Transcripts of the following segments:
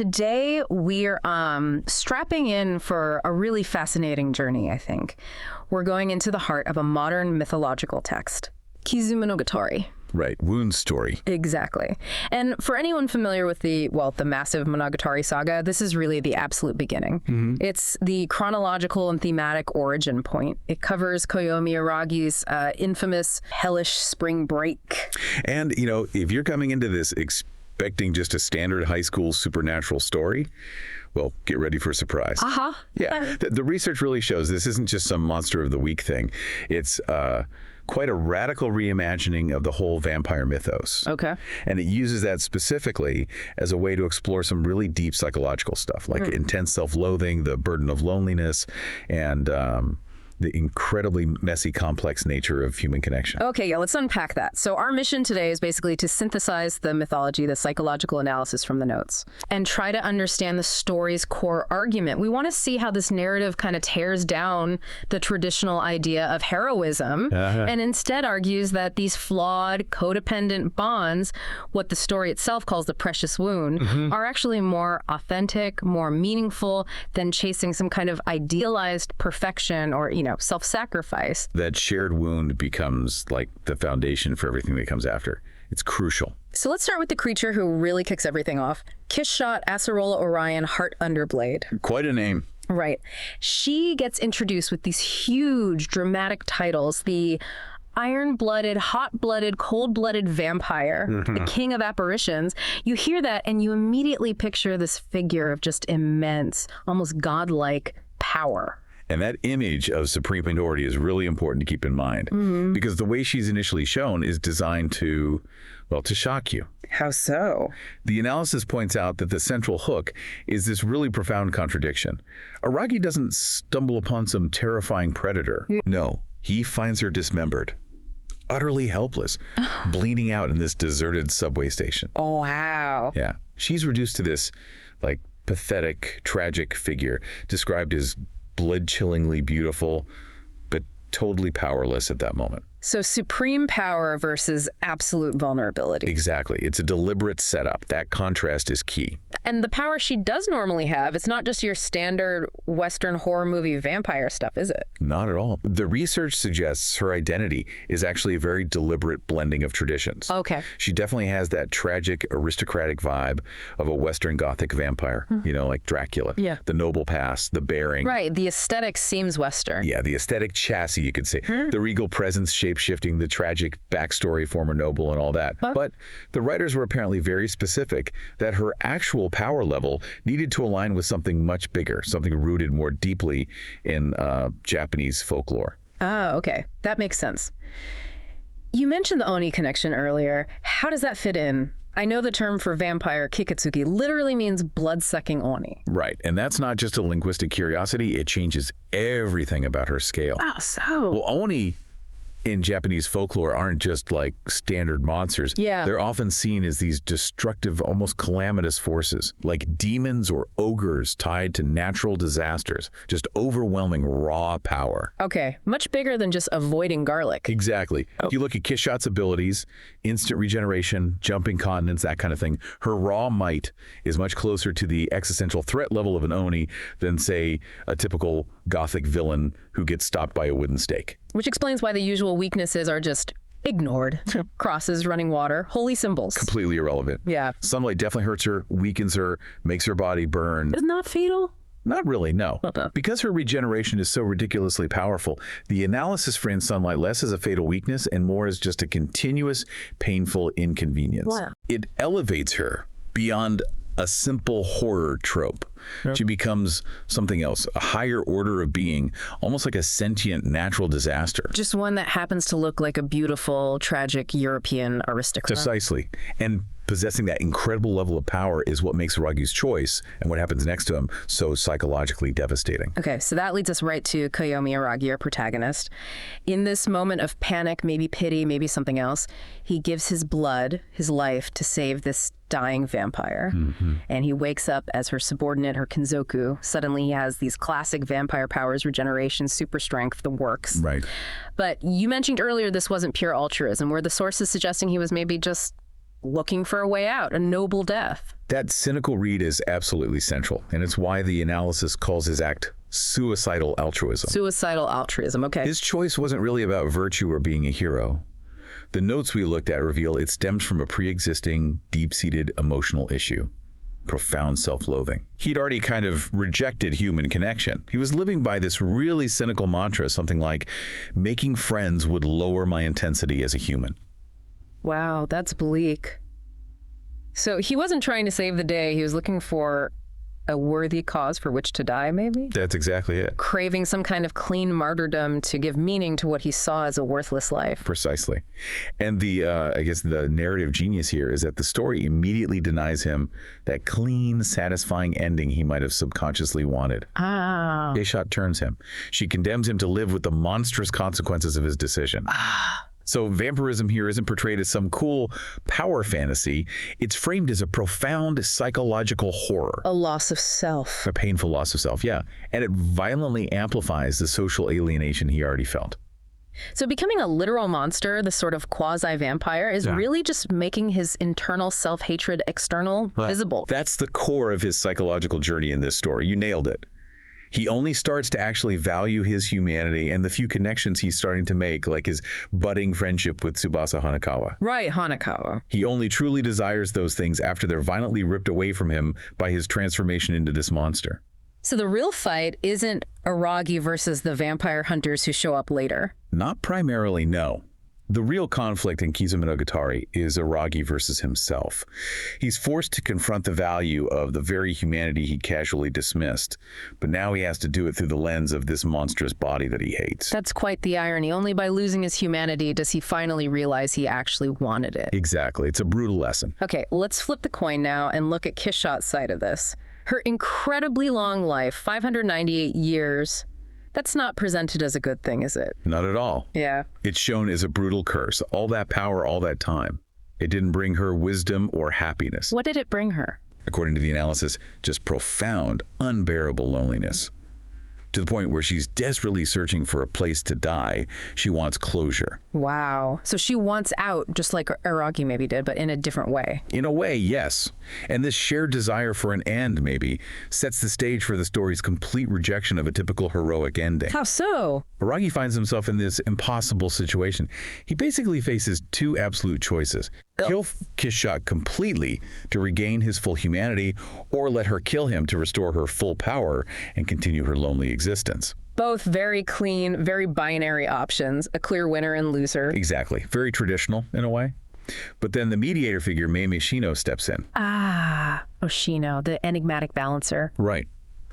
today we're strapping in for a really fascinating journey, I think. We're going into the heart of a modern mythological text, Kizumonogatari. Right, wound story. Exactly. And for anyone familiar with the massive Monogatari saga, this is really the absolute beginning. Mm-hmm. It's the chronological and thematic origin point. It covers Koyomi Aragi's infamous hellish spring break. And, you know, if you're coming into this expecting just a standard high school supernatural story, well, get ready for a surprise. Yeah, the research really shows this isn't just some monster of the week thing. It's quite a radical reimagining of the whole vampire mythos. Okay. And it uses that specifically as a way to explore some really deep psychological stuff, like intense self-loathing, the burden of loneliness, and the incredibly messy, complex nature of human connection. Okay, yeah, let's unpack that. So our mission today is basically to synthesize the mythology, the psychological analysis from the notes, and try to understand the story's core argument. We want to see how this narrative kind of tears down the traditional idea of heroism and instead argues that these flawed, codependent bonds, what the story itself calls the precious wound, are actually more authentic, more meaningful than chasing some kind of idealized perfection or, you know, self-sacrifice. That shared wound becomes like the foundation for everything that comes after. It's crucial. So let's start with the creature who really kicks everything off. Kiss-shot Acerola-orion Heart Underblade. Quite a name. Right. She gets introduced with these huge dramatic titles. The iron-blooded, hot-blooded, cold-blooded vampire, the king of apparitions. You hear that and you immediately picture this figure of just immense, almost godlike power. And that image of supreme minority is really important to keep in mind because the way she's initially shown is designed to, well, to shock you. How so? The analysis points out that the central hook is this really profound contradiction. Araragi doesn't stumble upon some terrifying predator. No, he finds her dismembered, utterly helpless, bleeding out in this deserted subway station. Oh, wow. Yeah. She's reduced to this, like, pathetic, tragic figure described as blood-chillingly beautiful, but totally powerless at that moment. So supreme power versus absolute vulnerability. Exactly. It's a deliberate setup. That contrast is key. And the power she does normally have, it's not just your standard Western horror movie vampire stuff, is it? Not at all. The research suggests her identity is actually a very deliberate blending of traditions. Okay. She definitely has that tragic, aristocratic vibe of a Western Gothic vampire, you know, like Dracula. Yeah. The noble past, the bearing. Right. The aesthetic seems Western. Yeah, the aesthetic chassis, you could say. The regal presence, shape-shifting, the tragic backstory, former noble, and all that. But the writers were apparently very specific that her actual power level needed to align with something much bigger, something rooted more deeply in Japanese folklore. Oh, okay. That makes sense. You mentioned the Oni connection earlier. How does that fit in? I know the term for vampire, kiketsuki, literally means blood-sucking Oni. Right, and that's not just a linguistic curiosity. It changes everything about her scale. Oh, so? Well, Oni in Japanese folklore aren't just like standard monsters. Yeah. They're often seen as these destructive, almost calamitous forces, like demons or ogres tied to natural disasters, just overwhelming raw power. Okay, much bigger than just avoiding garlic. Exactly. If you look at Kiss-shot's abilities, instant regeneration, jumping continents, that kind of thing, her raw might is much closer to the existential threat level of an Oni than, say, a typical Gothic villain who gets stopped by a wooden stake. Which explains why the usual weaknesses are just ignored. Crosses, running water, holy symbols. Completely irrelevant. Yeah. Sunlight definitely hurts her, weakens her, makes her body burn. Isn't that fatal? Not really, no. Because her regeneration is so ridiculously powerful, the analysis frames sunlight less as a fatal weakness and more as just a continuous, painful inconvenience. Wow. It elevates her beyond a simple horror trope. Yep. She becomes something else, a higher order of being, almost like a sentient natural disaster. Just one that happens to look like a beautiful, tragic European aristocrat. Precisely. And possessing that incredible level of power is what makes Aragi's choice and what happens next to him so psychologically devastating. Okay, so that leads us right to Koyomi Araragi, our protagonist. In this moment of panic, maybe pity, maybe something else, he gives his blood, his life, to save this dying vampire. And he wakes up as her subordinate, her Kinzoku. Suddenly he has these classic vampire powers, regeneration, super strength, the works. Right. But you mentioned earlier this wasn't pure altruism. Were the sources suggesting he was maybe just looking for a way out, a noble death. That cynical read is absolutely central, and it's why the analysis calls his act suicidal altruism. Suicidal altruism, okay. His choice wasn't really about virtue or being a hero. The notes we looked at reveal it stems from a pre-existing, deep-seated emotional issue. Profound self-loathing. He'd already kind of rejected human connection. He was living by this really cynical mantra, something like, making friends would lower my intensity as a human. Wow, that's bleak. So he wasn't trying to save the day. He was looking for a worthy cause for which to die, maybe? That's exactly it. Craving some kind of clean martyrdom to give meaning to what he saw as a worthless life. Precisely. And I guess the narrative genius here is that the story immediately denies him that clean, satisfying ending he might have subconsciously wanted. Ah. Kishot turns him. She condemns him to live with the monstrous consequences of his decision. So vampirism here isn't portrayed as some cool power fantasy. It's framed as a profound psychological horror. A loss of self. A painful loss of self, yeah. And it violently amplifies the social alienation he already felt. So becoming a literal monster, the sort of quasi-vampire, is really just making his internal self-hatred external, visible. That's the core of his psychological journey in this story. You nailed it. He only starts to actually value his humanity and the few connections he's starting to make, like his budding friendship with Tsubasa Hanekawa. Right, Hanekawa. He only truly desires those things after they're violently ripped away from him by his transformation into this monster. So the real fight isn't Araragi versus the vampire hunters who show up later. Not primarily, no. The real conflict in Kizumonogatari is Araragi versus himself. He's forced to confront the value of the very humanity he casually dismissed, but now he has to do it through the lens of this monstrous body that he hates. That's quite the irony. Only by losing his humanity does he finally realize he actually wanted it. Exactly. It's a brutal lesson. Okay, let's flip the coin now and look at Kishot's side of this. Her incredibly long life, 598 years, that's not presented as a good thing, is it? Not at all. Yeah. It's shown as a brutal curse. All that power, all that time. It didn't bring her wisdom or happiness. What did it bring her? According to the analysis, just profound, unbearable loneliness. To the point where she's desperately searching for a place to die. She wants closure. Wow. So she wants out, just like Araragi maybe did, but in a different way. In a way, yes. And this shared desire for an end, maybe, sets the stage for the story's complete rejection of a typical heroic ending. How so? Araragi finds himself in this impossible situation. He basically faces two absolute choices. Kill Kishot completely to regain his full humanity, or let her kill him to restore her full power and continue her lonely existence. Both very clean, very binary options, a clear winner and loser. Exactly. Very traditional in a way. But then the mediator figure, Meimei Shino, steps in. Ah, Oshino, the enigmatic balancer. Right.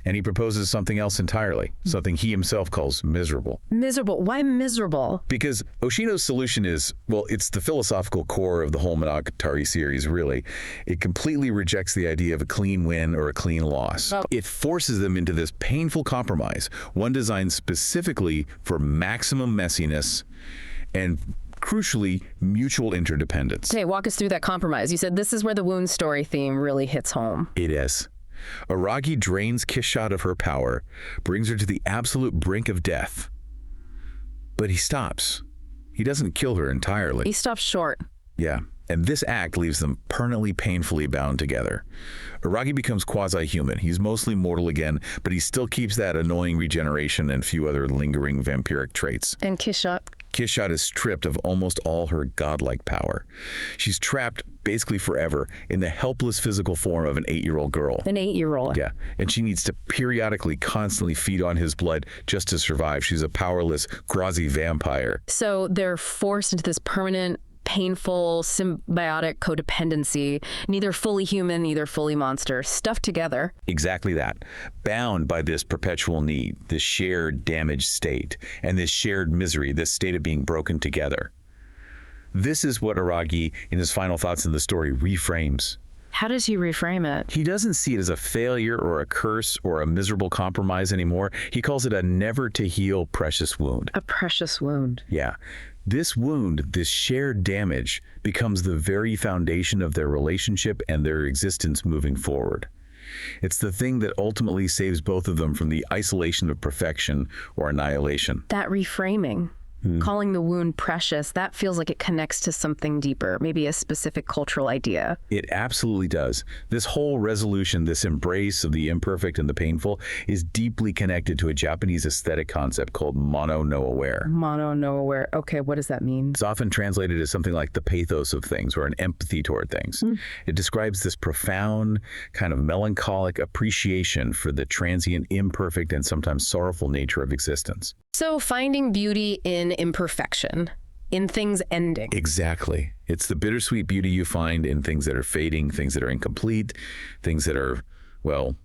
And he proposes something else entirely, something he himself calls miserable. Miserable? Why miserable? Because Oshino's solution is, well, it's the philosophical core of the whole Monogatari series, really. It completely rejects the idea of a clean win or a clean loss. Oh. It forces them into this painful compromise, one designed specifically for maximum messiness and, crucially, mutual interdependence. Okay, walk us through that compromise. You said this is where the wound story theme really hits home. It is. Araragi drains Kishot of her power, brings her to the absolute brink of death. But he stops. He doesn't kill her entirely. He stops short. Yeah, and this act leaves them permanently painfully bound together. Araragi becomes quasi-human. He's mostly mortal again, but he still keeps that annoying regeneration and few other lingering vampiric traits. And Kishot? Kishot is stripped of almost all her godlike power. She's trapped basically forever in the helpless physical form of an 8-year-old girl. An 8-year-old. Yeah, and she needs to periodically, constantly feed on his blood just to survive. She's a powerless, quasi-vampire. So they're forced into this permanent, painful, symbiotic codependency, neither fully human, neither fully monster, stuffed together. Exactly that. Bound by this perpetual need, this shared damaged state, and this shared misery, this state of being broken together. This is what Araragi, in his final thoughts in the story, reframes. How does he reframe it? He doesn't see it as a failure or a curse or a miserable compromise anymore. He calls it a never-to-heal precious wound. A precious wound. Yeah. This wound, this shared damage, becomes the very foundation of their relationship and their existence moving forward. It's the thing that ultimately saves both of them from the isolation of perfection or annihilation. That reframing. calling the wound precious, that feels like it connects to something deeper, maybe a specific cultural idea. It absolutely does. This whole resolution, this embrace of the imperfect and the painful, is deeply connected to a Japanese aesthetic concept called mono no aware. Mono no aware. Okay, what does that mean? It's often translated as something like the pathos of things or an empathy toward things. It describes this profound, kind of melancholic appreciation for the transient, imperfect, and sometimes sorrowful nature of existence. So finding beauty in imperfection, in things ending. Exactly. It's the bittersweet beauty you find in things that are fading, things that are incomplete, things that are, well,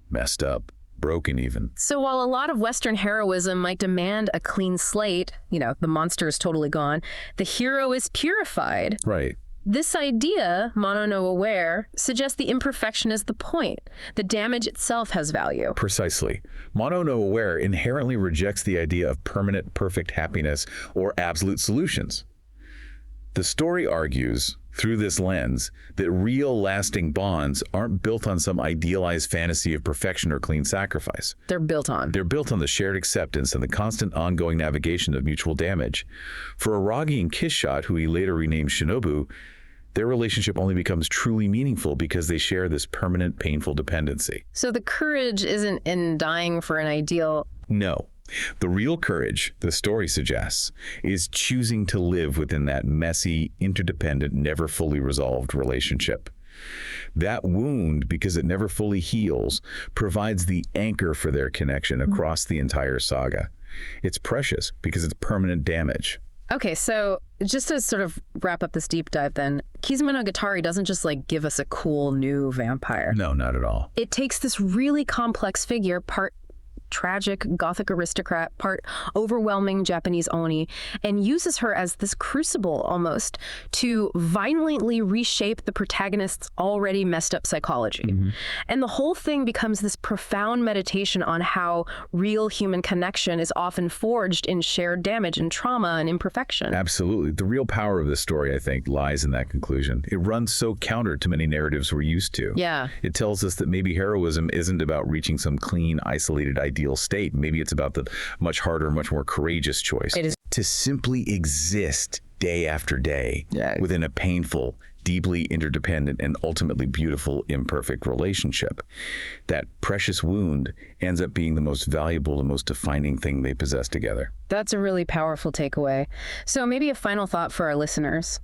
messed up, broken even. So while a lot of Western heroism might demand a clean slate, the monster is totally gone, the hero is purified. Right. This idea, mono no aware, suggests the imperfection is the point. The damage itself has value. Precisely. Mono no aware inherently rejects the idea of permanent, perfect happiness or absolute solutions. The story argues, through this lens, that real lasting bonds aren't built on some idealized fantasy of perfection or clean sacrifice. They're built on the shared acceptance and the constant ongoing navigation of mutual damage. For Araragi and Kishshot, who he later renamed Shinobu, their relationship only becomes truly meaningful because they share this permanent, painful dependency. So the courage isn't in dying for an ideal. No. The real courage, the story suggests, is choosing to live within that messy, interdependent, never fully resolved relationship. That wound, because it never fully heals, provides the anchor for their connection across the entire saga. It's precious because it's permanent damage. Okay, so just to sort of wrap up this deep dive then, Kizumonogatari doesn't just give us a cool new vampire. No, not at all. It takes this really complex figure, part tragic Gothic aristocrat, part overwhelming Japanese Oni, and uses her as this crucible almost to violently reshape the protagonist's already messed up psychology. And the whole thing becomes this profound meditation on how real human connection is often forged in shared damage and trauma and imperfection. Absolutely. The real power of this story, I think, lies in that conclusion. It runs so counter to many narratives we're used to. Yeah. It tells us that maybe heroism isn't about reaching some clean, isolated ideal state. Maybe it's about the much harder, much more courageous choice. It is. To simply exist day after day within a painful, deeply interdependent, and ultimately beautiful, imperfect relationship. That precious wound ends up being the most valuable, the most defining thing they possess together. That's a really powerful takeaway. So maybe a final thought for our listeners.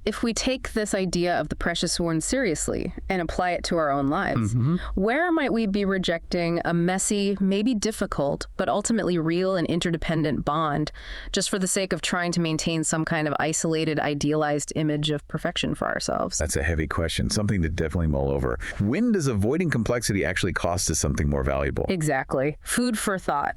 If we take this idea of the precious wound seriously and apply it to our own lives, where might we be rejecting a messy, maybe difficult, but ultimately real and interdependent bond just for the sake of trying to maintain some kind of isolated, idealized image of perfection for ourselves? That's a heavy question, something to definitely mull over. When does avoiding complexity actually cost us something more valuable? Exactly. Food for thought.